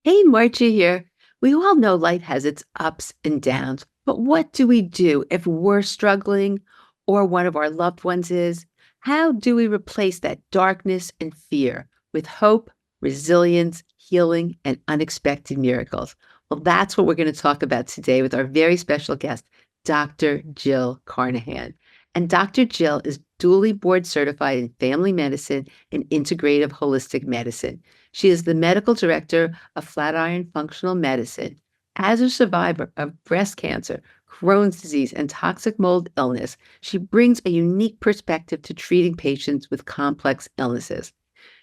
Hey, Margie here. We all know life has its ups and downs, but what do we do if we're struggling or one of our loved ones is? How do we replace that darkness and fear with hope, resilience, healing, and unexpected miracles? Well, that's what we're going to talk about today with our very special guest, Dr. Jill Carnahan. And Dr. Jill is dually board certified in family medicine and integrative holistic medicine. She is the medical director of Flatiron Functional Medicine. As a survivor of breast cancer, Crohn's disease, and toxic mold illness, she brings a unique perspective to treating patients with complex illnesses.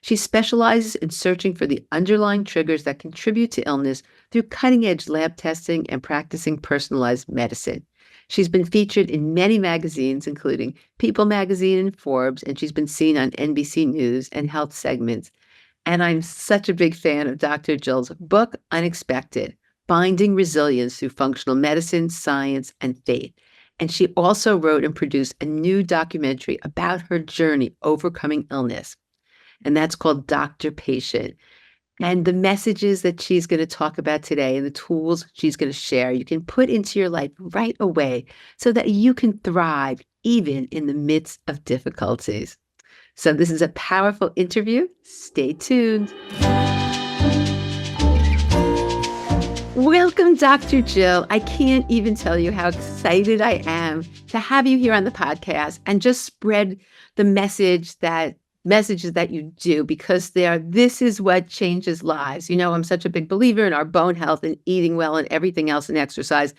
She specializes in searching for the underlying triggers that contribute to illness through cutting edge lab testing and practicing personalized medicine. She's been featured in many magazines, including People magazine and Forbes, and she's been seen on NBC News and health segments. And I'm such a big fan of Dr. Jill's book, Unexpected, Finding Resilience Through Functional Medicine, Science, and Faith. And she also wrote and produced a new documentary about her journey overcoming illness. And that's called Doctor Patient. And the messages that she's going to talk about today and the tools she's going to share, you can put into your life right away so that you can thrive even in the midst of difficulties. So this is a powerful interview. Stay tuned. Welcome, Dr. Jill. I can't even tell you how excited I am to have you here on the podcast and just spread the messages that you do, because this is what changes lives. You know, I'm such a big believer in our bone health and eating well and everything else and exercise.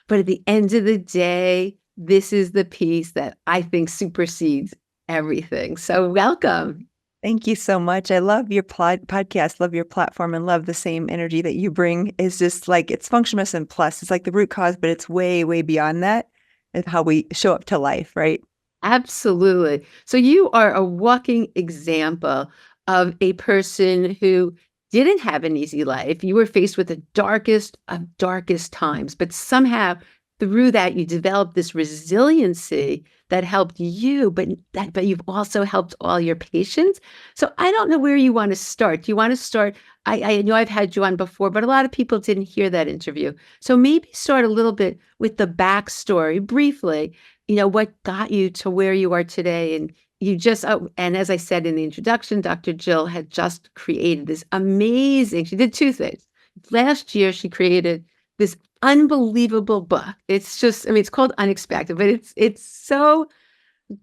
But at the end of the day, this is the piece that I think supersedes everything. So welcome. Thank you so much. I love your podcast, love your platform, and love the same energy that you bring. Is just like, it's functional medicine plus. It's like the root cause, but it's way, way beyond that. It's how we show up to life, right? Absolutely. So you are a walking example of a person who didn't have an easy life. You were faced with the darkest of darkest times, but somehow through that you developed this resiliency that helped you, but you've also helped all your patients. So I don't know where you want to start. Do you want to start? I know I've had you on before, but a lot of people didn't hear that interview. So maybe start a little bit with the backstory briefly. What got you to where you are today? And and as I said in the introduction, Dr. Jill had just created this amazing, she did two things. Last year, she created this unbelievable book. It's just, it's called Unexpected, but it's so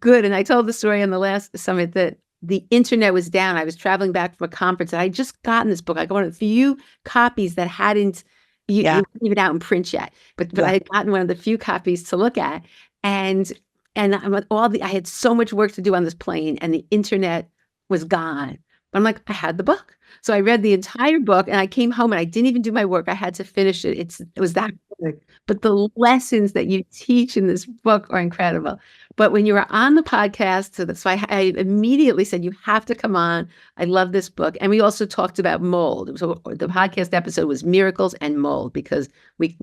good. And I told the story on the last summit that the internet was down. I was traveling back from a conference and I had just gotten this book. I got one of the few copies that hadn't, you weren't even out in print yet, but I had gotten one of the few copies to look at. And I had so much work to do on this plane and the internet was gone. But I'm like, I had the book. So I read the entire book and I came home and I didn't even do my work. I had to finish it. It was that good. But the lessons that you teach in this book are incredible. But when you were on the podcast, so I immediately said, you have to come on. I love this book. And we also talked about mold. So the podcast episode was miracles and mold, because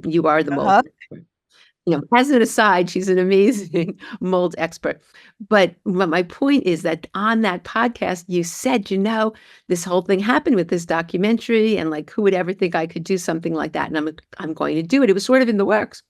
you are the mold. As an aside, she's an amazing mold expert. But my point is that on that podcast, you said, this whole thing happened with this documentary, and like, who would ever think I could do something like that? And I'm going to do it. It was sort of in the works.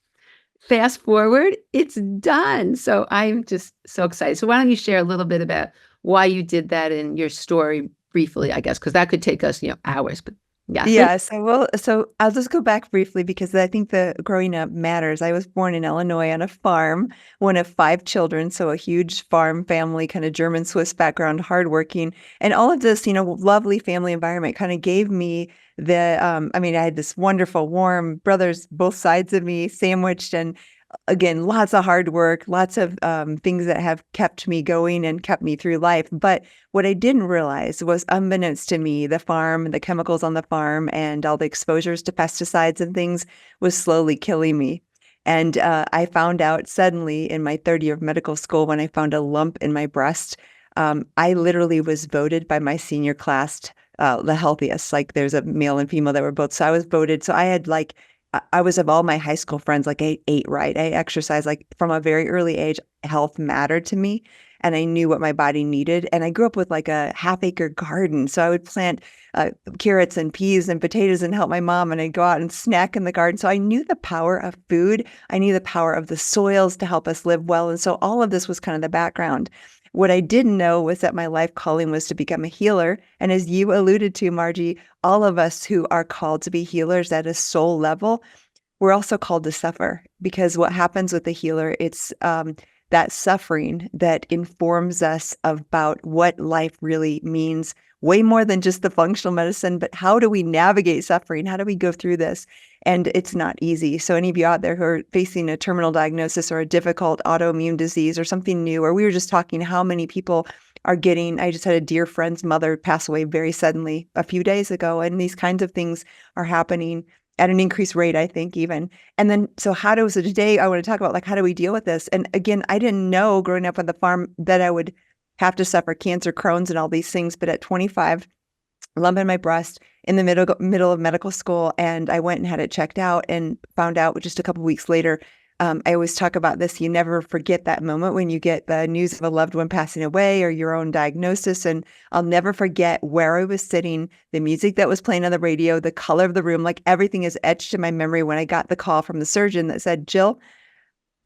Fast forward, it's done. So I'm just so excited. So why don't you share a little bit about why you did that and your story briefly, I guess, because that could take us, hours, but yeah. Yeah. So I'll just go back briefly because I think the growing up matters. I was born in Illinois on a farm, one of 5 children. So a huge farm family, kind of German Swiss background, hardworking, and all of this, lovely family environment kind of gave me I had this wonderful, warm brothers, both sides of me sandwiched, and again, lots of hard work, lots of things that have kept me going and kept me through life. But what I didn't realize was, unbeknownst to me, the farm, the chemicals on the farm, and all the exposures to pesticides and things was slowly killing me. And I found out suddenly in my third year of medical school when I found a lump in my breast. I literally was voted by my senior class the healthiest. Like, there's a male and female that were both. So I was voted. So I had I was, of all my high school friends, I ate right. I exercised from a very early age. Health mattered to me. and I knew what my body needed. And I grew up with like a half-acre garden. So I would plant carrots and peas and potatoes and help my mom, and I'd go out and snack in the garden. So I knew the power of food. I knew the power of the soils to help us live well. And so all of this was kind of the background. What I didn't know was that my life calling was to become a healer. And as you alluded to, Margie, all of us who are called to be healers at a soul level, we're also called to suffer, because what happens with the healer, it's that suffering that informs us about what life really means, way more than just the functional medicine, but how do we navigate suffering? How do we go through this? And it's not easy. So any of you out there who are facing a terminal diagnosis or a difficult autoimmune disease or something new, or we were just talking how many people are getting, I just had a dear friend's mother pass away very suddenly a few days ago, and these kinds of things are happening at an increased rate, I think, even. And then, so today I want to talk about, like, how do we deal with this? And again, I didn't know growing up on the farm that I would have to suffer cancer, Crohn's, and all these things. But at 25, lump in my breast in the middle of medical school, and I went and had it checked out and found out just a couple of weeks later. I always talk about this. You never forget that moment when you get the news of a loved one passing away or your own diagnosis. And I'll never forget where I was sitting, the music that was playing on the radio, the color of the room, like everything is etched in my memory when I got the call from the surgeon that said, Jill,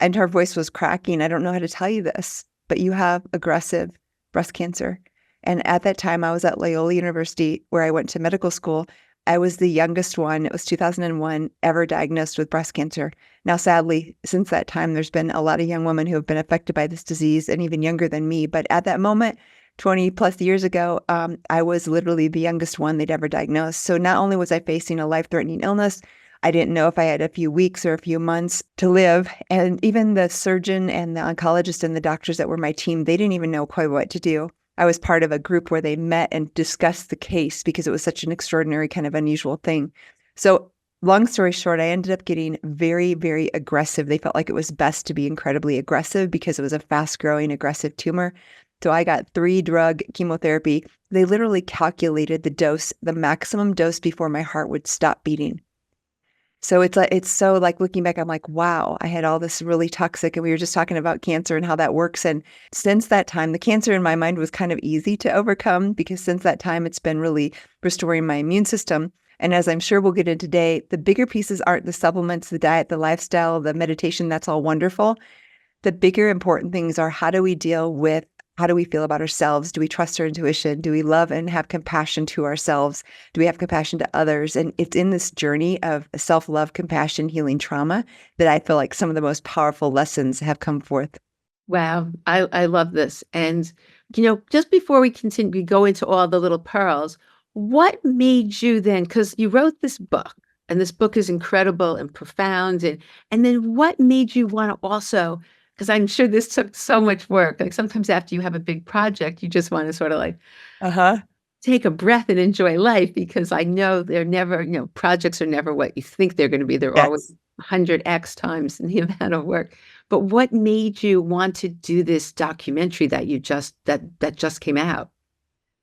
and her voice was cracking, I don't know how to tell you this, but you have aggressive breast cancer. And at that time, I was at Loyola University, where I went to medical school. I was the youngest one. It was 2001 ever diagnosed with breast cancer. Now, sadly, since that time, there's been a lot of young women who have been affected by this disease, and even younger than me. But at that moment, 20 plus years ago, I was literally the youngest one they'd ever diagnosed. So not only was I facing a life-threatening illness, I didn't know if I had a few weeks or a few months to live. And even the surgeon and the oncologist and the doctors that were my team, they didn't even know quite what to do. I was part of a group where they met and discussed the case because it was such an extraordinary, kind of unusual thing. So long story short, I ended up getting very, very aggressive. They felt like it was best to be incredibly aggressive because it was a fast-growing, aggressive tumor. So I got 3-drug chemotherapy. They literally calculated the dose, the maximum dose before my heart would stop beating. So it's so like looking back, I'm like, wow, I had all this really toxic, and we were just talking about cancer and how that works. And since that time, the cancer in my mind was kind of easy to overcome, because since that time, it's been really restoring my immune system. And as I'm sure we'll get into today, the bigger pieces aren't the supplements, the diet, the lifestyle, the meditation. That's all wonderful. The bigger important things are, how do we deal with, how do we feel about ourselves? Do we trust our intuition? Do we love and have compassion to ourselves? Do we have compassion to others? And it's in this journey of self-love, compassion, healing trauma that I feel like some of the most powerful lessons have come forth. Wow, I love this. And, just before we continue, we go into all the little pearls, what made you then, because you wrote this book, and this book is incredible and profound, and then what made you want to also, because I'm sure this took so much work, like sometimes after you have a big project, you just want to sort of like Uh-huh. take a breath and enjoy life, because I know they're never, projects are never what you think they're going to be. They're always Yes. 100x times the amount of work. But what made you want to do this documentary that that just came out?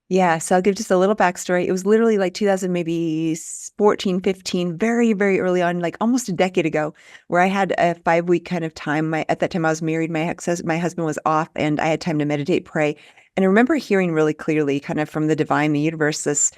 Yeah, so I'll give just a little backstory. It was literally like 2000, maybe 14, 15, very, very early on, like almost a decade ago, where I had a 5-week kind of time. At that time I was married, my husband was off, and I had time to meditate, pray. And I remember hearing really clearly, kind of from the divine, the universe, this,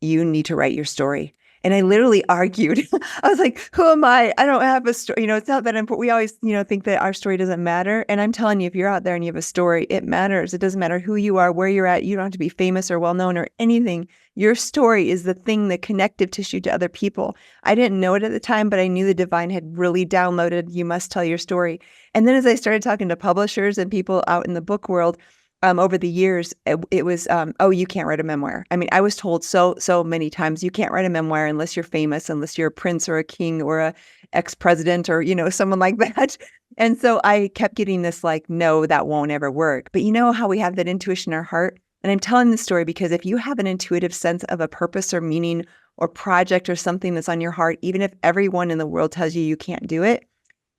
you need to write your story. And I literally argued. I was like, who am I? I don't have a story. It's not that important. We always, think that our story doesn't matter. And I'm telling you, if you're out there and you have a story, it matters. It doesn't matter who you are, where you're at. You don't have to be famous or well-known or anything. Your story is the thing, the connective tissue to other people. I didn't know it at the time, but I knew the divine had really downloaded, you must tell your story. And then as I started talking to publishers and people out in the book world, over the years, it was, oh, you can't write a memoir. I mean, I was told so many times, you can't write a memoir unless you're famous, unless you're a prince or a king or a ex-president or, someone like that. And so I kept getting this like, no, that won't ever work. But you know how we have that intuition in our heart? And I'm telling this story because if you have an intuitive sense of a purpose or meaning or project or something that's on your heart, even if everyone in the world tells you you can't do it,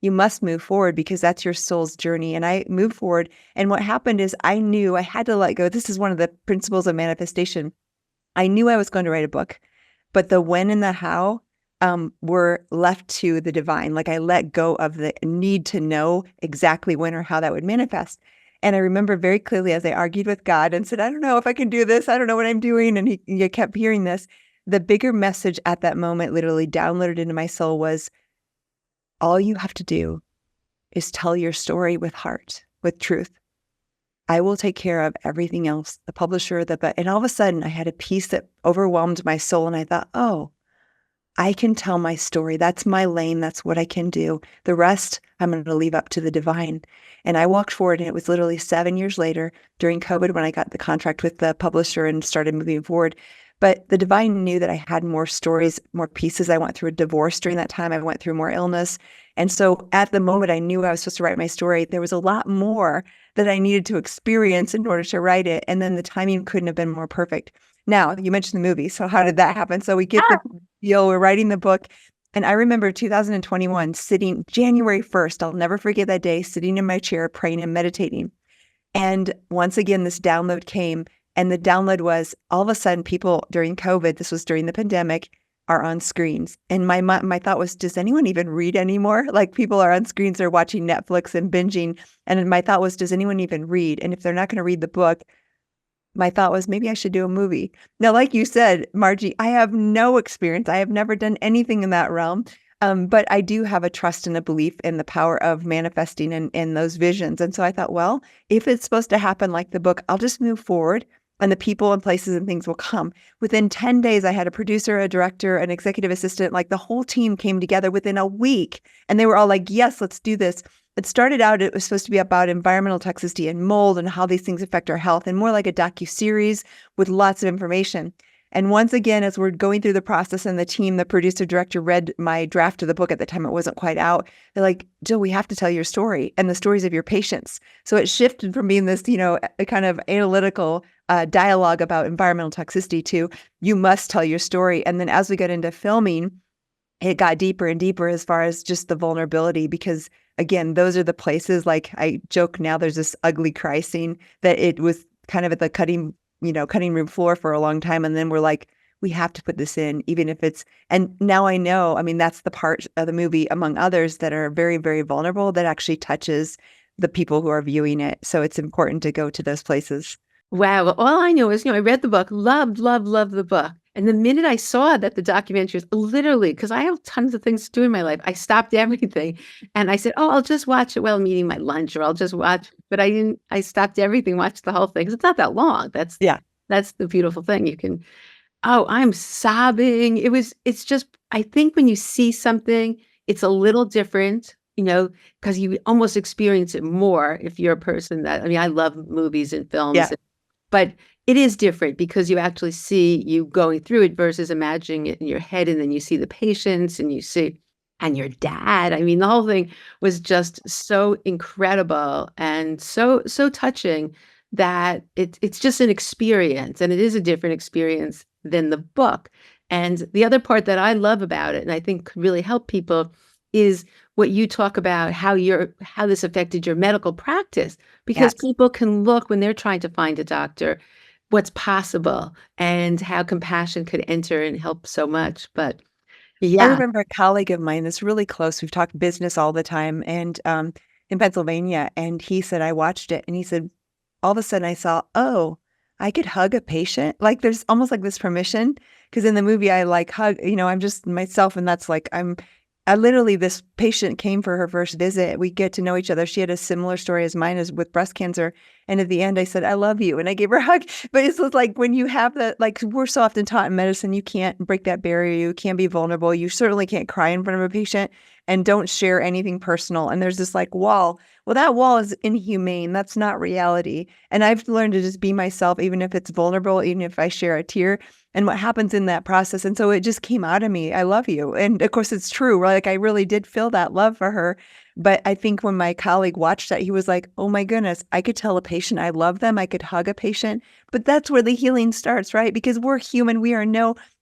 you must move forward, because that's your soul's journey. And I moved forward. And what happened is I knew I had to let go. This is one of the principles of manifestation. I knew I was going to write a book, but the when and the how were left to the divine. Like I let go of the need to know exactly when or how that would manifest. And I remember very clearly as I argued with God and said, I don't know if I can do this. I don't know what I'm doing. And he kept hearing this. The bigger message at that moment, literally downloaded into my soul, was all you have to do is tell your story with heart, with truth. I will take care of everything else, the publisher, and all of a sudden I had a peace that overwhelmed my soul. And I thought, oh, I can tell my story. That's my lane. That's what I can do. The rest, I'm going to leave up to the divine. And I walked forward, and it was literally 7 years later during COVID when I got the contract with the publisher and started moving forward. But the divine knew that I had more stories, more pieces. I went through a divorce during that time. I went through more illness. And so at the moment I knew I was supposed to write my story, there was a lot more that I needed to experience in order to write it. And then the timing couldn't have been more perfect. Now, you mentioned the movie. So how did that happen? So we get the deal, we're writing the book. And I remember 2021 sitting January 1st, I'll never forget that day, sitting in my chair, praying and meditating. And once again, this download came. And the download was all of a sudden people during COVID, this was during the pandemic, are on screens. And my thought was, does anyone even read anymore? Like people are on screens, they're watching Netflix and binging. And my thought was, does anyone even read? And if they're not going to read the book, my thought was maybe I should do a movie. Now, like you said, Margie, I have no experience. I have never done anything in that realm. But I do have a trust and a belief in the power of manifesting in those visions. And so I thought, well, if it's supposed to happen like the book, I'll just move forward and the people and places and things will come. Within 10 days, I had a producer, a director, an executive assistant, like the whole team came together within a week. And they were all like, yes, let's do this. It started out, it was supposed to be about environmental toxicity and mold and how these things affect our health, and more like a docuseries with lots of information. And once again, as we're going through the process and the team, the producer director read my draft of the book at the time, it wasn't quite out. They're like, Jill, we have to tell your story and the stories of your patients. So it shifted from being this, a kind of analytical dialogue about environmental toxicity to you must tell your story. And then as we got into filming, it got deeper and deeper as far as just the vulnerability, because again, those are the places, like I joke now, there's this ugly cry scene that it was kind of at the cutting room floor for a long time. And then we're like, we have to put this in, even if it's, and now I know, I mean, that's the part of the movie, among others, that are very, very vulnerable, that actually touches the people who are viewing it. So it's important to go to those places. Wow. Well, all I know is, I read the book, loved, loved, loved the book. And the minute I saw that the documentary was literally, because I have tons of things to do in my life, I stopped everything and I said, oh, I'll just watch it while I'm eating my lunch, or I'll just watch. But I stopped everything, watched the whole thing, because it's not that long. That's the beautiful thing. You can, I'm sobbing. It's just, I think when you see something, it's a little different, because you almost experience it more if you're a person that, I love movies and films. Yeah. But it is different because you actually see you going through it versus imagining it in your head. And then you see the patients and and your dad. The whole thing was just so incredible and so touching that it's just an experience. And it is a different experience than the book. And the other part that I love about it, and I think could really help people, is what you talk about, how this affected your medical practice, because people can look when they're trying to find a doctor, what's possible and how compassion could enter and help so much. But I remember a colleague of mine that's really close. We've talked business all the time, and in Pennsylvania, and he said, I watched it, and he said, all of a sudden I saw, oh, I could hug a patient. Like there's almost like this permission, because in the movie I like hug, I'm just myself, and that's like I literally, this patient came for her first visit. We get to know each other. She had a similar story as mine, as with breast cancer. And at the end, I said, I love you. And I gave her a hug. But it's like when you have that, like we're so often taught in medicine, you can't break that barrier. You can't be vulnerable. You certainly can't cry in front of a patient, and don't share anything personal. And there's this like wall. Well, that wall is inhumane. That's not reality. And I've learned to just be myself, even if it's vulnerable, even if I share a tear, and what happens in that process. And so it just came out of me. I love you. And of course it's true, right? Like I really did feel that love for her. But I think when my colleague watched that, he was like, oh my goodness, I could tell a patient I love them. I could hug a patient. But that's where the healing starts, right? Because we're human.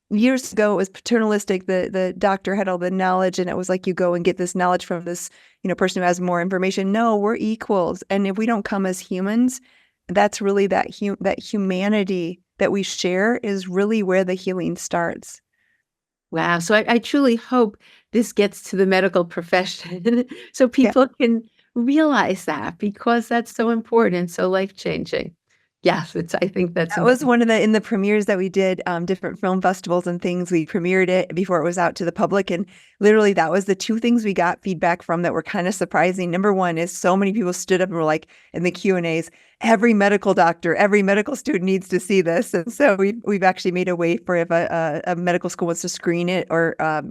Years ago, it was paternalistic. The doctor had all the knowledge, and it was like you go and get this knowledge from this, person who has more information. No, we're equals. And if we don't come as humans, that's really that humanity that we share is really where the healing starts. Wow. So I truly hope this gets to the medical profession so people can realize that because that's so important and so life-changing. Yes, I think that's That was important. one of the in the premieres that we did, different film festivals and things, we premiered it before it was out to the public, and literally that was the 2 things we got feedback from that were kinda surprising. Number 1 is so many people stood up and were like, in the Q&As, "Every medical doctor, every medical student needs to see this," and so we've actually made a way for if a medical school wants to screen it or, a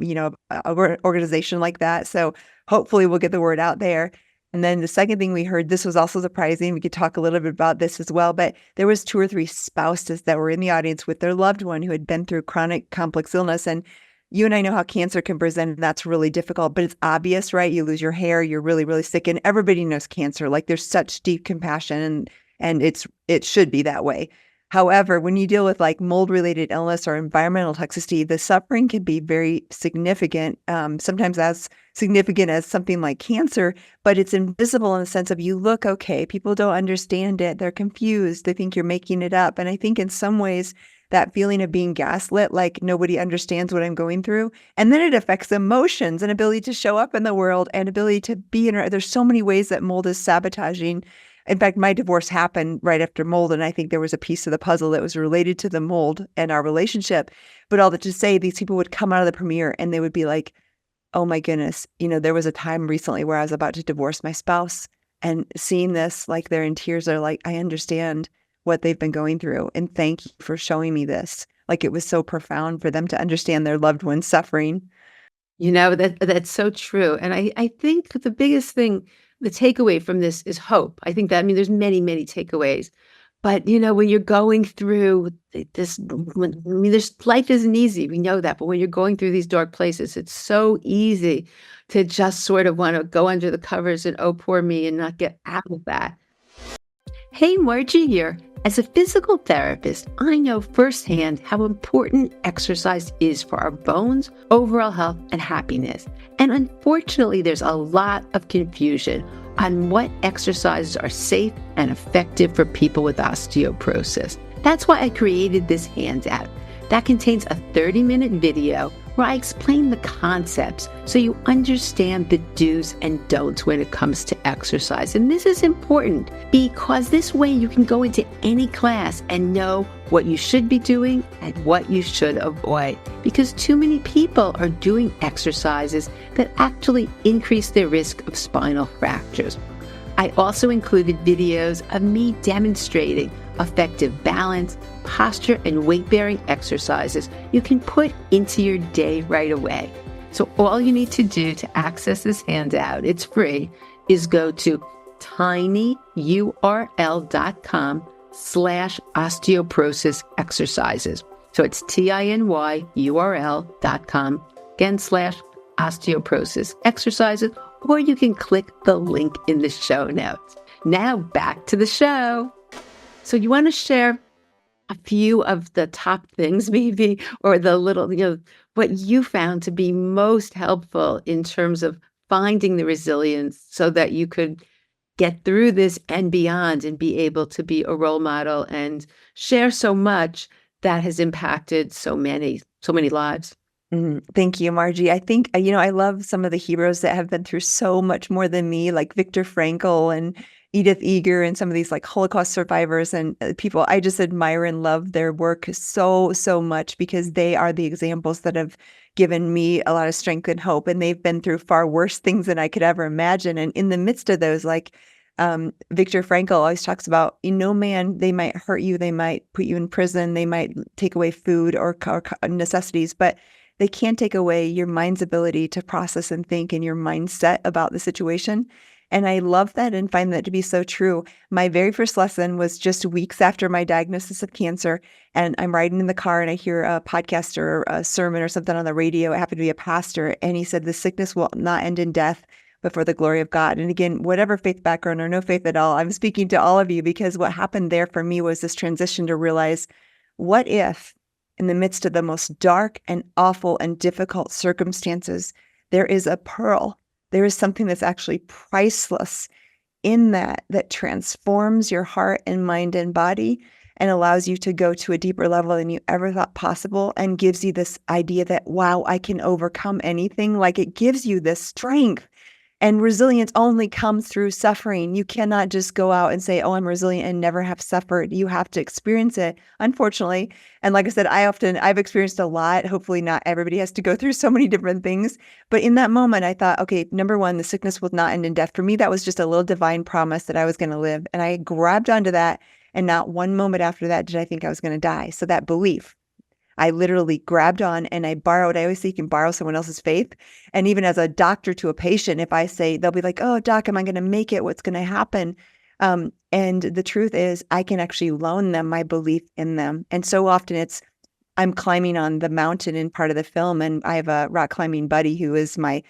organization like that, so hopefully we'll get the word out there. And then the second thing we heard, this was also surprising, we could talk a little bit about this as well, but there was 2 or 3 spouses that were in the audience with their loved one who had been through chronic complex illness, and you and I know how cancer can present, and that's really difficult, but it's obvious, right? You lose your hair, you're really, really sick, and everybody knows cancer, like, there's such deep compassion, and it should be that way. However, when you deal with, like, mold-related illness or environmental toxicity, the suffering can be very significant, sometimes as significant as something like cancer, but it's invisible in the sense of you look okay, people don't understand it, they're confused, they think you're making it up, and I think in some ways, that feeling of being gaslit, like nobody understands what I'm going through, and then it affects emotions and ability to show up in the world and ability to be in there's so many ways that mold is sabotaging. In fact, my divorce happened right after mold, and I think there was a piece of the puzzle that was related to the mold and our relationship, but all that to say, these people would come out of the premiere and they would be like, oh my goodness, there was a time recently where I was about to divorce my spouse, and seeing this, like, they're in tears, they're like, "I understand what they've been going through, and thank you for showing me this." Like, it was so profound for them to understand their loved ones suffering. That's so true, and I think the biggest thing, the takeaway from this is hope. I think that I mean, there's many, many takeaways, but, when you're going through this when I mean, there's life isn't easy, we know that, but when you're going through these dark places, it's so easy to just sort of wanna go under the covers and, "Oh, poor me," and not get out of that. Hey, Margie here. As a physical therapist, I know firsthand how important exercise is for our bones, overall health, and happiness. And unfortunately, there's a lot of confusion on what exercises are safe and effective for people with osteoporosis. That's why I created this handout that contains a 30-minute video where I explain the concepts so you understand the do's and don'ts when it comes to exercise. And this is important because this way you can go into any class and know what you should be doing and what you should avoid. Because too many people are doing exercises that actually increase their risk of spinal fractures. I also included videos of me demonstrating effective balance, posture, and weight-bearing exercises you can put into your day right away. So all you need to do to access this handout, it's free, is go to tinyurl.com/osteoporosis exercises. So it's tinyurl.com, again, /osteoporosis exercises, or you can click the link in the show notes. Now back to the show. So you want to share a few of the top things maybe, or the little, what you found to be most helpful in terms of finding the resilience so that you could get through this and beyond and be able to be a role model and share so much that has impacted so many lives. Thank you, Margie. I think, I love some of the heroes that have been through so much more than me, like Viktor Frankl and Edith Eger and some of these like Holocaust survivors and people. I just admire and love their work so, so much because they are the examples that have given me a lot of strength and hope. And they've been through far worse things than I could ever imagine. And in the midst of those, like Viktor Frankl always talks about, man, they might hurt you, they might put you in prison, they might take away food or necessities, but they can't take away your mind's ability to process and think and your mindset about the situation. And I love that and find that to be so true. My very first lesson was just weeks after my diagnosis of cancer. And I'm riding in the car and I hear a podcast or a sermon or something on the radio. It happened to be a pastor. And he said, the sickness will not end in death, but for the glory of God. And again, whatever faith background or no faith at all, I'm speaking to all of you because what happened there for me was this transition to realize, what if in the midst of the most dark and awful and difficult circumstances, there is a pearl. There is something that's actually priceless in that transforms your heart and mind and body and allows you to go to a deeper level than you ever thought possible and gives you this idea that, wow, I can overcome anything. Like it gives you this strength. And resilience only comes through suffering. You cannot just go out and say, oh, I'm resilient and never have suffered. You have to experience it, unfortunately. And like I said, I've experienced a lot. Hopefully not everybody has to go through so many different things. But in that moment, I thought, okay, number one, the sickness will not end in death. For me, that was just a little divine promise that I was going to live. And I grabbed onto that. And not one moment after that did I think I was going to die. So that belief, I literally grabbed on and I borrowed. I always say you can borrow someone else's faith. And even as a doctor to a patient, if I say, they'll be like, oh, doc, am I going to make it? What's going to happen? And the truth is, I can actually loan them my belief in them. And so often I'm climbing on the mountain in part of the film, and I have a rock climbing buddy who is my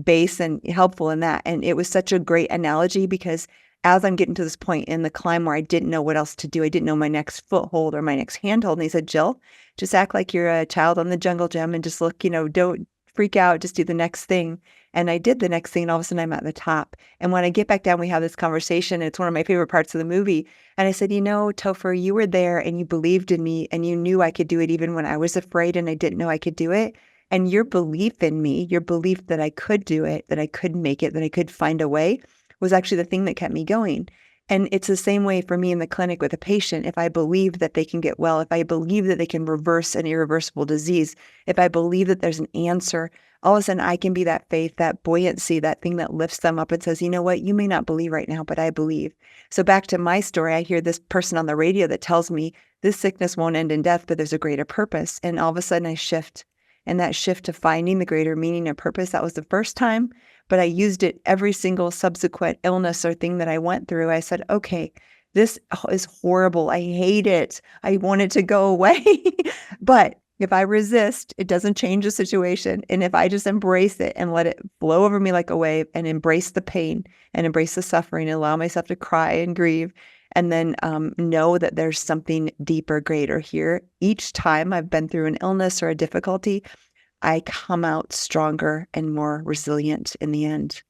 base and helpful in that. And it was such a great analogy because as I'm getting to this point in the climb where I didn't know what else to do, I didn't know my next foothold or my next handhold. And he said, Jill, just act like you're a child on the jungle gym and just look, don't freak out, just do the next thing. And I did the next thing, and all of a sudden I'm at the top. And when I get back down, we have this conversation. It's one of my favorite parts of the movie. And I said, Topher, you were there and you believed in me and you knew I could do it even when I was afraid and I didn't know I could do it. And your belief in me, your belief that I could do it, that I could make it, that I could find a way, was actually the thing that kept me going. And it's the same way for me in the clinic with a patient. If I believe that they can get well, if I believe that they can reverse an irreversible disease, if I believe that there's an answer, all of a sudden I can be that faith, that buoyancy, that thing that lifts them up and says, you know what, you may not believe right now, but I believe. So back to my story, I hear this person on the radio that tells me this sickness won't end in death, but there's a greater purpose. And all of a sudden I shift. And that shift to finding the greater meaning and purpose, that was the first time. But I used it every single subsequent illness or thing that I went through. I said, okay, this is horrible. I hate it. I want it to go away. But if I resist, it doesn't change the situation. And if I just embrace it and let it flow over me like a wave and embrace the pain and embrace the suffering and allow myself to cry and grieve, and then know that there's something deeper, greater here. Each time I've been through an illness or a difficulty, I come out stronger and more resilient in the end.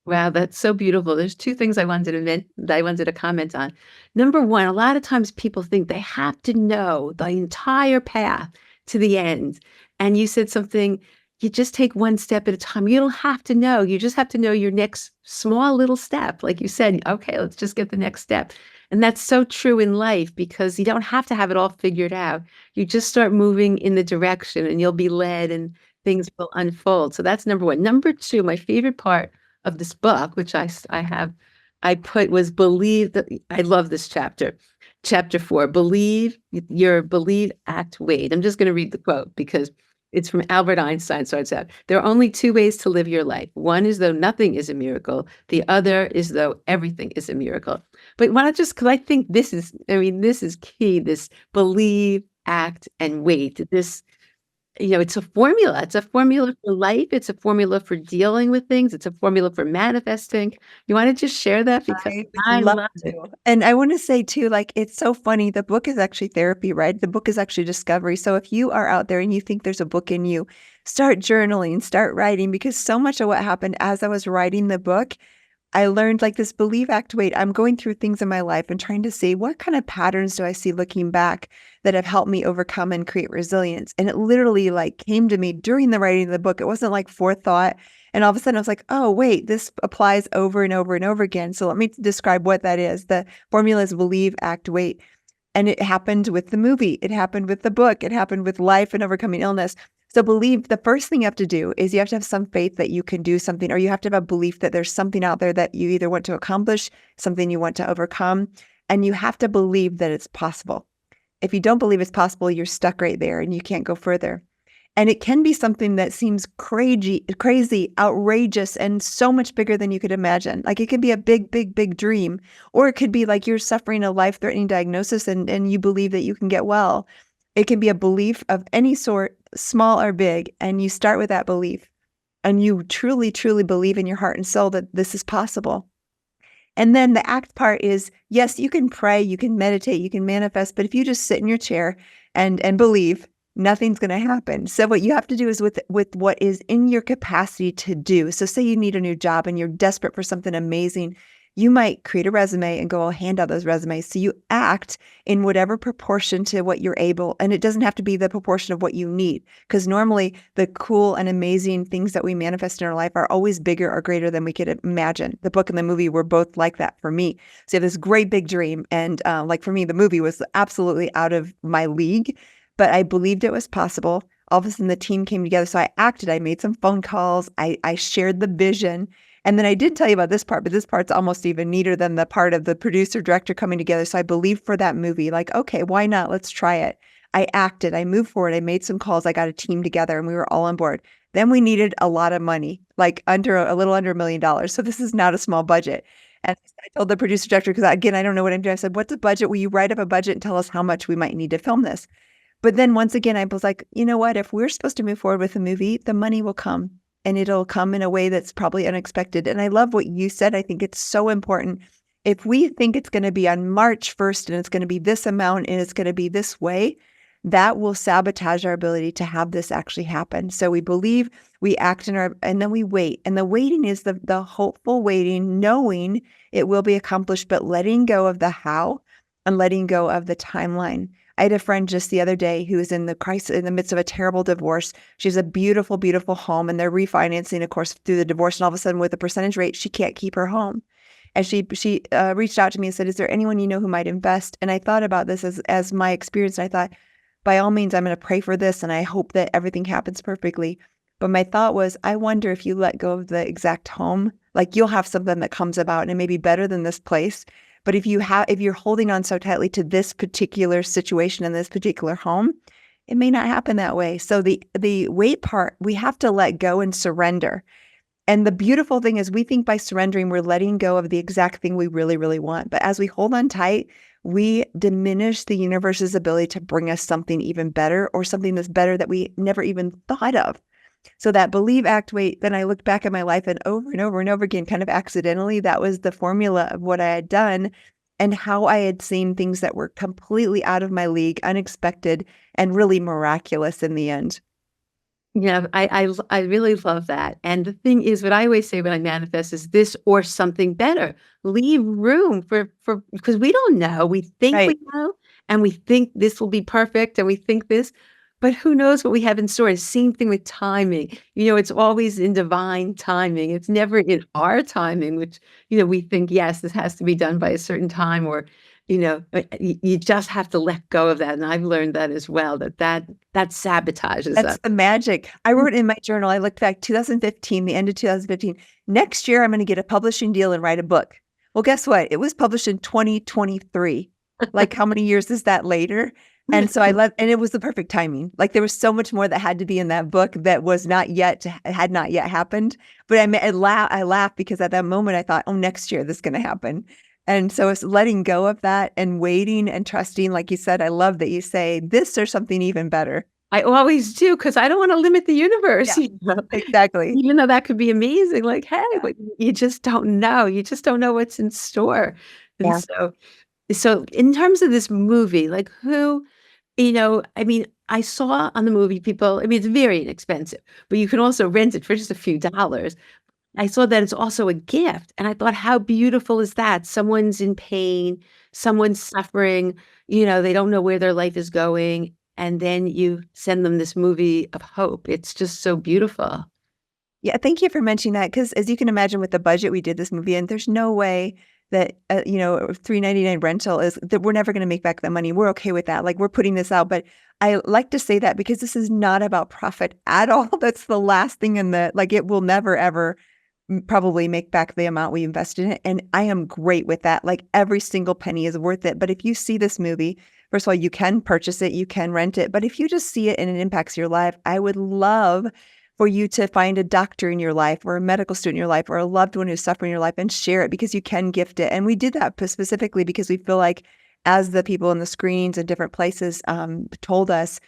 Wow, that's so beautiful. There's two things that I wanted to comment on. Number one, a lot of times people think they have to know the entire path to the end. And you said something, you just take one step at a time. You don't have to know. You just have to know your next small little step. Like you said, okay, let's just get the next step. And that's so true in life because you don't have to have it all figured out. You just start moving in the direction and you'll be led and things will unfold. So that's number one. Number two, my favorite part of this book, which I put was believe that I love this chapter. Chapter 4, believe, act, wait. I'm just going to read the quote because it's from Albert Einstein, starts out. There are only two ways to live your life. One is though nothing is a miracle. The other is though everything is a miracle. But why not just, because I think this is key, this believe, act, and wait. This, it's a formula. It's a formula for life. It's a formula for dealing with things. It's a formula for manifesting. You want to just share that? Because I I would love love it. to. And I want to say too, it's so funny. The book is actually therapy, right? The book is actually discovery. So if you are out there and you think there's a book in you, start journaling, start writing, because so much of what happened as I was writing the book, I learned this believe, act, wait. I'm going through things in my life and trying to see what kind of patterns do I see looking back that have helped me overcome and create resilience. And it literally came to me during the writing of the book. It wasn't forethought. And all of a sudden I was like, oh, wait, this applies over and over and over again. So let me describe what that is. The formula is believe, act, wait. And it happened with the movie. It happened with the book. It happened with life and overcoming illness. So believe, the first thing you have to do is you have to have some faith that you can do something, or you have to have a belief that there's something out there that you either want to accomplish, something you want to overcome, and you have to believe that it's possible. If you don't believe it's possible, you're stuck right there and you can't go further. And it can be something that seems crazy, outrageous, and so much bigger than you could imagine. It could be a big, big, big dream, or it could be you're suffering a life-threatening diagnosis and you believe that you can get well. It can be a belief of any sort, small or big, and you start with that belief. And you truly, truly believe in your heart and soul that this is possible. And then the act part is, yes, you can pray, you can meditate, you can manifest, but if you just sit in your chair and believe, nothing's going to happen. So what you have to do is with what is in your capacity to do. So say you need a new job and you're desperate for something amazing. you might create a resume and go, I'll hand out those resumes. So you act in whatever proportion to what you're able. And it doesn't have to be the proportion of what you need. Because normally the cool and amazing things that we manifest in our life are always bigger or greater than we could imagine. The book and the movie were both like that for me. So you have this great big dream. And like for me, the movie was absolutely out of my league, but I believed it was possible. All of a sudden the team came together. So I acted, I made some phone calls, I shared the vision. And then I did tell you about this part, but this part's almost even neater than the part of the producer director coming together. So I believed for that movie, like, okay, why not? Let's try it. I acted, I moved forward, I made some calls, I got a team together and we were all on board. Then we needed a lot of money, like a little under $1 million. So this is not a small budget. And I told the producer director, because again, I don't know what I'm doing. I said, what's the budget? Will you write up a budget and tell us how much we might need to film this? But then once again, I was like, you know what? If we're supposed to move forward with a movie, the money will come. And it'll come in a way that's probably unexpected. And I love what you said. I think it's so important. If we think it's going to be on March 1st and it's going to be this amount and it's going to be this way, that will sabotage our ability to have this actually happen. So we believe, we act and then we wait. And the waiting is the hopeful waiting, knowing it will be accomplished, but letting go of the how and letting go of the timeline. I had a friend just the other day who was in the midst of a terrible divorce. She has a beautiful, beautiful home, and they're refinancing, of course, through the divorce. And all of a sudden, with the percentage rate, she can't keep her home. And she reached out to me and said, "Is there anyone you know who might invest?" And I thought about this as my experience. And I thought, by all means, I'm going to pray for this, and I hope that everything happens perfectly. But my thought was, I wonder if you let go of the exact home, like you'll have something that comes about, and it may be better than this place. But if you're holding on so tightly to this particular situation and this particular home, it may not happen that way. So the wait part, we have to let go and surrender. And the beautiful thing is we think by surrendering, we're letting go of the exact thing we really, really want. But as we hold on tight, we diminish the universe's ability to bring us something even better or something that's better that we never even thought of. So that believe, act, wait, then I looked back at my life and over and over and over again, kind of accidentally, that was the formula of what I had done and how I had seen things that were completely out of my league, unexpected, and really miraculous in the end. Yeah, I really love that. And the thing is, what I always say when I manifest is this or something better. Leave room for because we don't know. We think Right. we know, and we think this will be perfect, and we think this, but who knows what we have in store? Same thing with timing. It's always in divine timing. It's never in our timing, which, we think, yes, this has to be done by a certain time, or you just have to let go of that. And I've learned that as well, that sabotages us. That's the magic. I wrote in my journal, I looked back 2015, the end of 2015. Next year, I'm going to get a publishing deal and write a book. Well, guess what? It was published in 2023. Like, how many years is that later? And so and it was the perfect timing. Like, there was so much more that had to be in that book that had not yet happened. But I laughed because at that moment I thought, oh, next year this is going to happen. And so it's letting go of that and waiting and trusting. Like you said, I love that you say this or something even better. I always do, because I don't want to limit the universe. Yeah, exactly. Even though that could be amazing. Like, hey, Yeah. but you just don't know. You just don't know what's in store. And Yeah. so in terms of this movie, like who, I mean, I saw on the movie people, I mean, it's very inexpensive, but you can also rent it for just a few dollars. I saw that it's also a gift. And I thought, how beautiful is that? Someone's in pain, someone's suffering, they don't know where their life is going. And then you send them this movie of hope. It's just so beautiful. Yeah, thank you for mentioning that, because as you can imagine with the budget we did this movie, and there's no way that, $3.99 rental is that we're never going to make back that money. We're okay with that. Like, we're putting this out. But I like to say that because this is not about profit at all. That's the last thing it will never, ever probably make back the amount we invested in it. And I am great with that. Like, every single penny is worth it. But if you see this movie, first of all, you can purchase it, you can rent it. But if you just see it and it impacts your life, I would love for you to find a doctor in your life or a medical student in your life or a loved one who's suffering in your life and share it, because you can gift it. And we did that specifically because we feel like, as the people in the screenings in different places told us,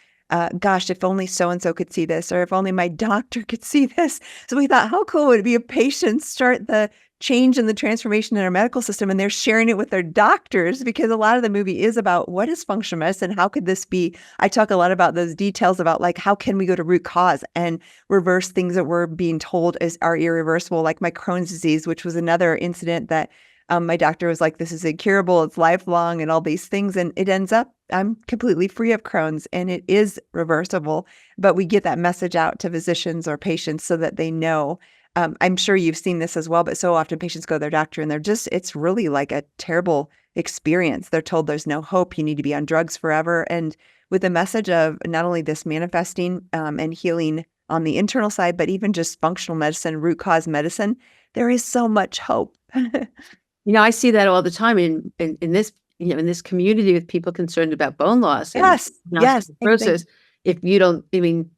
gosh, if only so-and-so could see this, or if only my doctor could see this. So we thought, how cool would it be if patients start the change and the transformation in our medical system and they're sharing it with their doctors? Because a lot of the movie is about what is functional medicine? How could this be? I talk a lot about those details about, like, how can we go to root cause and reverse things that we're being told are irreversible, like my Crohn's disease, which was another incident that My doctor was like, this is incurable, it's lifelong, and all these things. And it ends up, I'm completely free of Crohn's, and it is reversible. But we get that message out to physicians or patients so that they know. I'm sure you've seen this as well, but so often patients go to their doctor and it's really like a terrible experience. They're told there's no hope, you need to be on drugs forever. And with the message of not only this manifesting and healing on the internal side, but even just functional medicine, root cause medicine, there is so much hope. I see that all the time in this, in this community with people concerned about bone loss and Yes, yes, osteoporosis. If you don't,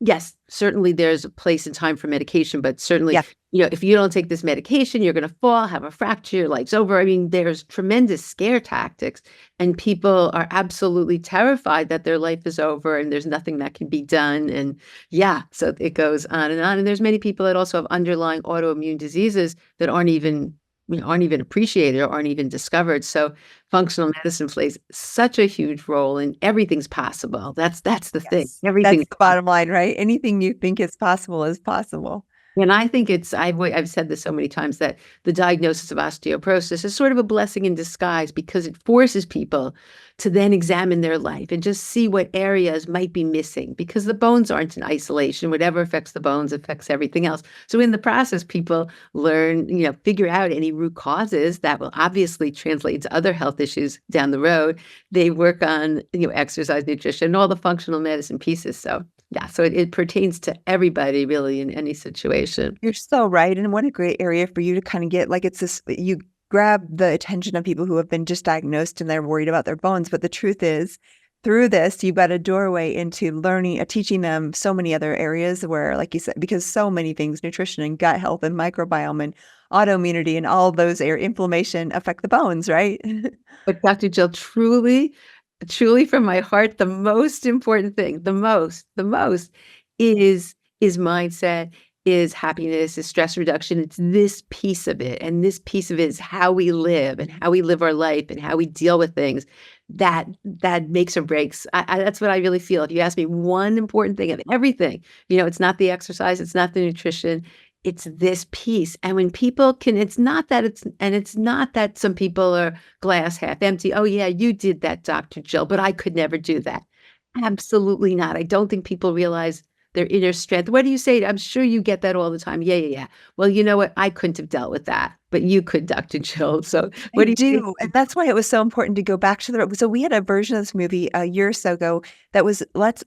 yes, certainly there's a place and time for medication, but certainly, yeah, if you don't take this medication, you're going to fall, have a fracture, your life's over. There's tremendous scare tactics, and people are absolutely terrified that their life is over and there's nothing that can be done. And yeah, so it goes on and on. And there's many people that also have underlying autoimmune diseases that aren't even appreciated or aren't even discovered. So functional medicine plays such a huge role, and everything's possible. That's the thing. yes. That's Everything's the possible. bottom line, right? Anything you think is possible is possible. And I think I've said this so many times that the diagnosis of osteoporosis is sort of a blessing in disguise, because it forces people to then examine their life and just see what areas might be missing, because the bones aren't in isolation. Whatever affects the bones affects everything else. So in the process, people learn, figure out any root causes that will obviously translate to other health issues down the road. They work on, exercise, nutrition, all the functional medicine pieces. So yeah, so it pertains to everybody really in any situation. You're so right. And what a great area for you to kind of get, like, it's this, you grab the attention of people who have been just diagnosed and they're worried about their bones. But the truth is, through this, you've got a doorway into learning, teaching them so many other areas where, like you said, because so many things, nutrition and gut health and microbiome and autoimmunity and all those inflammation affect the bones, right? But Dr. Jill, truly, truly from my heart, the most important thing, the most is mindset, is happiness, is stress reduction. It's this piece of it. And this piece of it is how we live and how we live our life and how we deal with things that makes or breaks. That's what I really feel. If you ask me one important thing of everything, it's not the exercise, it's not the nutrition, it's this piece. And when people can, it's not that some people are glass half empty. Oh yeah, you did that, Dr. Jill, but I could never do that. Absolutely not. I don't think people realize their inner strength. What do you say? I'm sure you get that all the time. Yeah, yeah, yeah. Well, you know what? I couldn't have dealt with that, but you could, Dr. Jill. So I what do you do, and that's why it was so important to go back to the so we had a version of this movie a year or so ago that was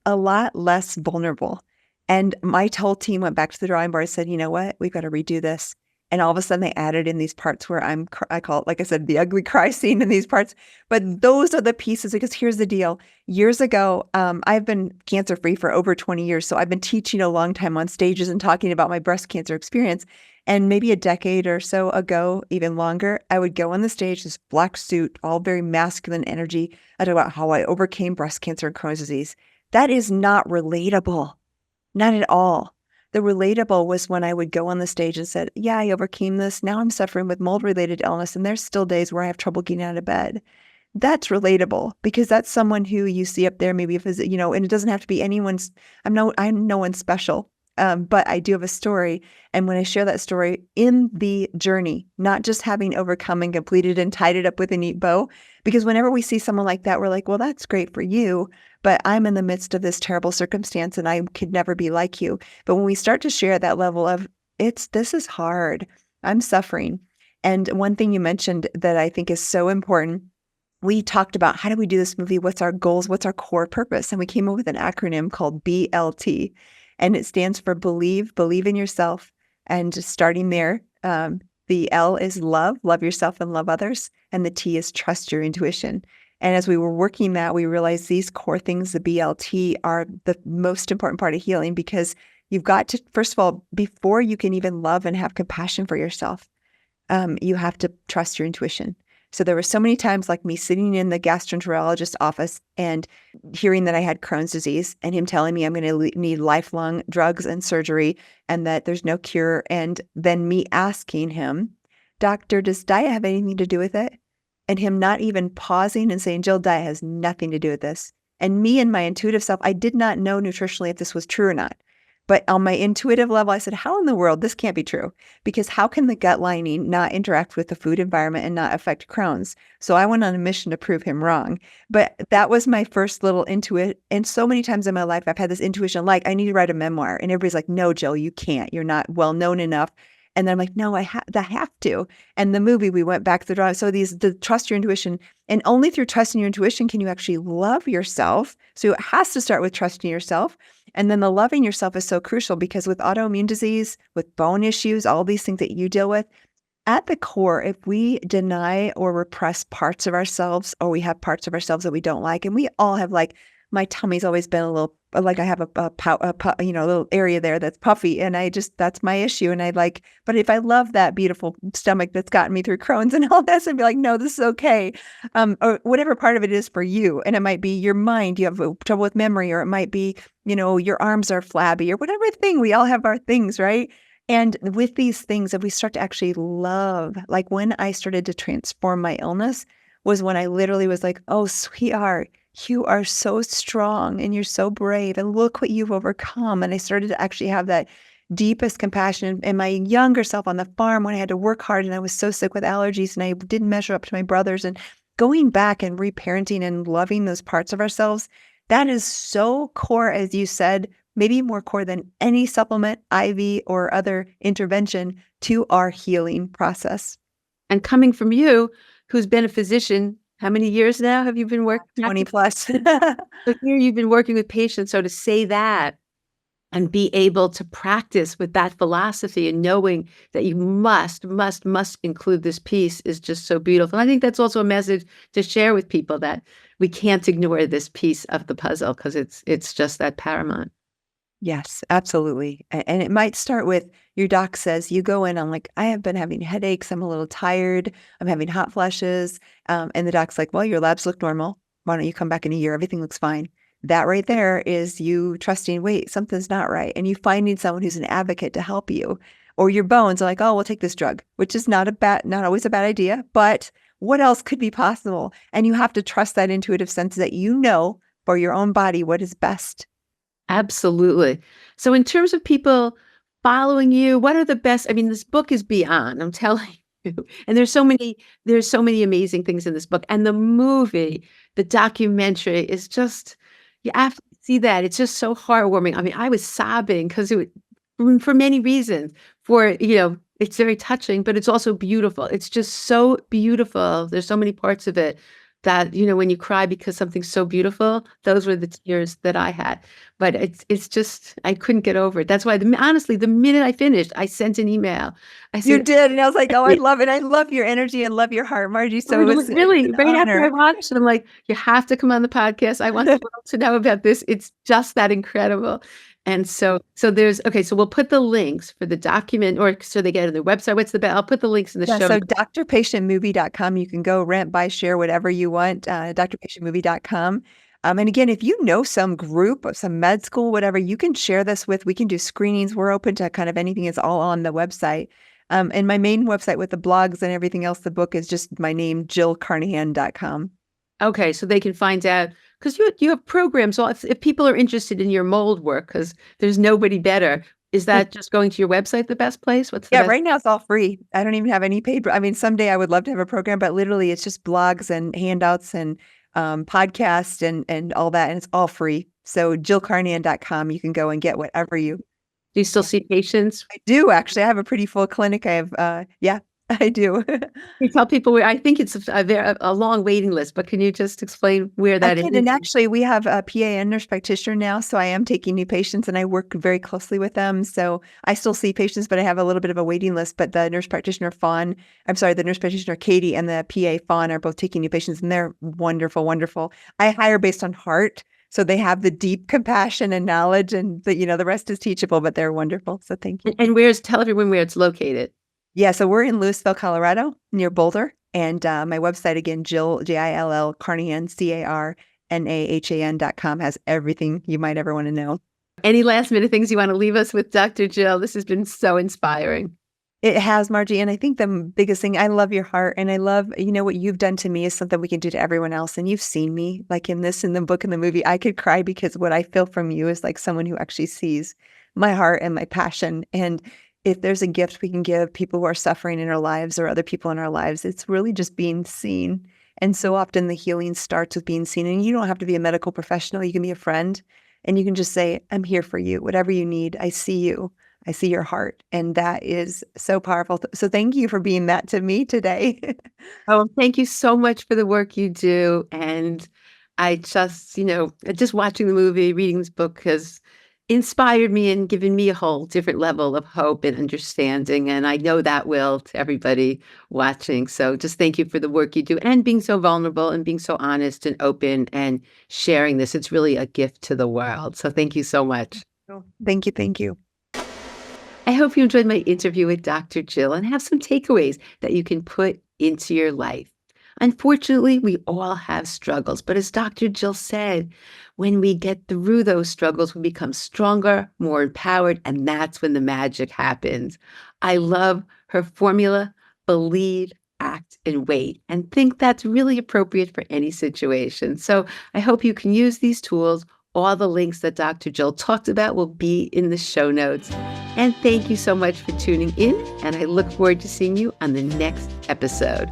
a lot less vulnerable, and my whole team went back to the drawing board and said, "You know what? We've got to redo this." And all of a sudden, they added in these parts where I call it, like I said, the ugly cry scene in these parts. But those are the pieces, because here's the deal. Years ago, I've been cancer-free for over 20 years, so I've been teaching a long time on stages and talking about my breast cancer experience. And maybe a decade or so ago, even longer, I would go on the stage, this black suit, all very masculine energy. I talk about how I overcame breast cancer and Crohn's disease. That is not relatable. Not at all. The relatable was when I would go on the stage and said, yeah, I overcame this. Now I'm suffering with mold-related illness, and there's still days where I have trouble getting out of bed. That's relatable, because that's someone who you see up there, maybe if it's, and it doesn't have to be anyone's, I'm no one special. But I do have a story. And when I share that story in the journey, not just having overcome and completed and tied it up with a neat bow, because whenever we see someone like that, we're like, well, that's great for you, but I'm in the midst of this terrible circumstance and I could never be like you. But when we start to share that level of this is hard, I'm suffering. And one thing you mentioned that I think is so important, we talked about, how do we do this movie? What's our goals? What's our core purpose? And we came up with an acronym called BLT. And it stands for believe in yourself. And just starting there, the L is love yourself and love others. And the T is trust your intuition. And as we were working that, we realized these core things, the BLT, are the most important part of healing, because you've got to, first of all, before you can even love and have compassion for yourself, you have to trust your intuition. So there were so many times, like me sitting in the gastroenterologist's office and hearing that I had Crohn's disease, and him telling me I'm going to need lifelong drugs and surgery and that there's no cure. And then me asking him, doctor, does diet have anything to do with it? And him not even pausing and saying, Jill, diet has nothing to do with this. And me and my intuitive self, I did not know nutritionally if this was true or not. But on my intuitive level, I said, how in the world? This can't be true. Because how can the gut lining not interact with the food environment and not affect Crohn's? So I went on a mission to prove him wrong. But that was my first little intuit. And so many times in my life, I've had this intuition, like, I need to write a memoir. And everybody's like, no, Jill, you can't. You're not well known enough. And then I'm like, no, I have to. And the movie, we went back to the drawing. So the trust your intuition. And only through trusting your intuition can you actually love yourself. So it has to start with trusting yourself. And then the loving yourself is so crucial because with autoimmune disease, with bone issues, all these things that you deal with, at the core, if we deny or repress parts of ourselves, or we have parts of ourselves that we don't like, and we all have, like, my tummy's always been a little, like, I have a little area there that's puffy, and that's my issue. And but if I love that beautiful stomach that's gotten me through Crohn's and all this, I'd be like, no, this is okay. Or whatever part of it is for you. And it might be your mind, you have trouble with memory, or it might be, your arms are flabby, or whatever thing. We all have our things, right? And with these things, if we start to actually love, like when I started to transform my illness was when I literally was like, oh, sweetheart, you are so strong and you're so brave. And look what you've overcome. And I started to actually have that deepest compassion. And my younger self on the farm, when I had to work hard and I was so sick with allergies and I didn't measure up to my brothers, and going back and reparenting and loving those parts of ourselves, that is so core, as you said, maybe more core than any supplement, IV, or other intervention to our healing process. And coming from you, who's been a physician, how many years now have you been working? 20 plus. So here you've been working with patients. So to say that and be able to practice with that philosophy and knowing that you must include this piece is just so beautiful. And I think that's also a message to share with people, that we can't ignore this piece of the puzzle because it's just that paramount. Yes, absolutely. And it might start with your doc says, you go in, I'm like, I have been having headaches. I'm a little tired. I'm having hot flashes. And the doc's like, well, your labs look normal. Why don't you come back in a year? Everything looks fine. That right there is you trusting, wait, something's not right. And you finding someone who's an advocate to help you. Or your bones are like, oh, we'll take this drug, which is not always a bad idea, but what else could be possible? And you have to trust that intuitive sense that you know for your own body what is best. Absolutely. So in terms of people following you, what are the best? I mean, this book is beyond, I'm telling you. And there's so many amazing things in this book. And the movie, the documentary is just, you have to see that. It's just so heartwarming. I mean, I was sobbing because for many reasons. It's very touching, but it's also beautiful. It's just so beautiful. There's so many parts of it that, when you cry because something's so beautiful, those were the tears that I had. But it's just, I couldn't get over it. That's why, honestly, the minute I finished, I sent an email. I said, you did. And I was like, oh, I love it. I love your energy and love your heart, Margie. So it was really, right honor. after I watched it, I'm like, you have to come on the podcast. I want the world to know about this. It's just that incredible. And so there's, okay, so we'll put the links for the document, or so they get on their website. I'll put the links in the show. So drpatientmovie.com, you can go rent, buy, share, whatever you want, drpatientmovie.com. And again, if you know some group, some med school, whatever, you can share this with. We can do screenings. We're open to kind of anything. It's all on the website. And my main website with the blogs and everything else, the book is just my name, jillcarnahan.com. Okay, so they can find out, because you have programs. So if people are interested in your mold work, because there's nobody better, is that just going to your website the best place? Right now it's all free. I don't even have any paid. I mean, someday I would love to have a program, but literally it's just blogs and handouts and podcasts and all that, and it's all free. So jillcarnahan.com, you can go and get whatever you. Do you still see patients? I do, actually. I have a pretty full clinic. I have, I do. You tell people where. I think it's a long waiting list, but can you just explain where that is? And actually, we have a PA and nurse practitioner now, so I am taking new patients, and I work very closely with them. So I still see patients, but I have a little bit of a waiting list. But the nurse practitioner Katie, and the PA Fawn are both taking new patients, and they're wonderful, wonderful. I hire based on heart, so they have the deep compassion and knowledge, and the rest is teachable. But they're wonderful. So thank you. And tell everyone where it's located. Yeah, so we're in Louisville, Colorado, near Boulder. And my website, again, Jill, Jill, Carnahan, CARNAHAN.com, has everything you might ever want to know. Any last minute things you want to leave us with, Dr. Jill? This has been so inspiring. It has, Margie. And I think the biggest thing, I love your heart. And I love, what you've done to me is something we can do to everyone else. And you've seen me, like in the book and the movie, I could cry because what I feel from you is like someone who actually sees. my heart and my passion. And if there's a gift we can give people who are suffering in our lives or other people in our lives, it's really just being seen. And so often the healing starts with being seen. And you don't have to be a medical professional. You can be a friend and you can just say, I'm here for you. Whatever you need, I see you. I see your heart. And that is so powerful. So thank you for being that to me today. Oh, thank you so much for the work you do. And I just, just watching the movie, reading this book has inspired me and given me a whole different level of hope and understanding. And I know that will to everybody watching. So just thank you for the work you do and being so vulnerable and being so honest and open and sharing this. It's really a gift to the world. So thank you so much. Thank you. Thank you. I hope you enjoyed my interview with Dr. Jill and have some takeaways that you can put into your life. Unfortunately, we all have struggles, but as Dr. Jill said, when we get through those struggles, we become stronger, more empowered, and that's when the magic happens. I love her formula: believe, act, and wait, and think that's really appropriate for any situation. So I hope you can use these tools. All the links that Dr. Jill talked about will be in the show notes. And thank you so much for tuning in, and I look forward to seeing you on the next episode.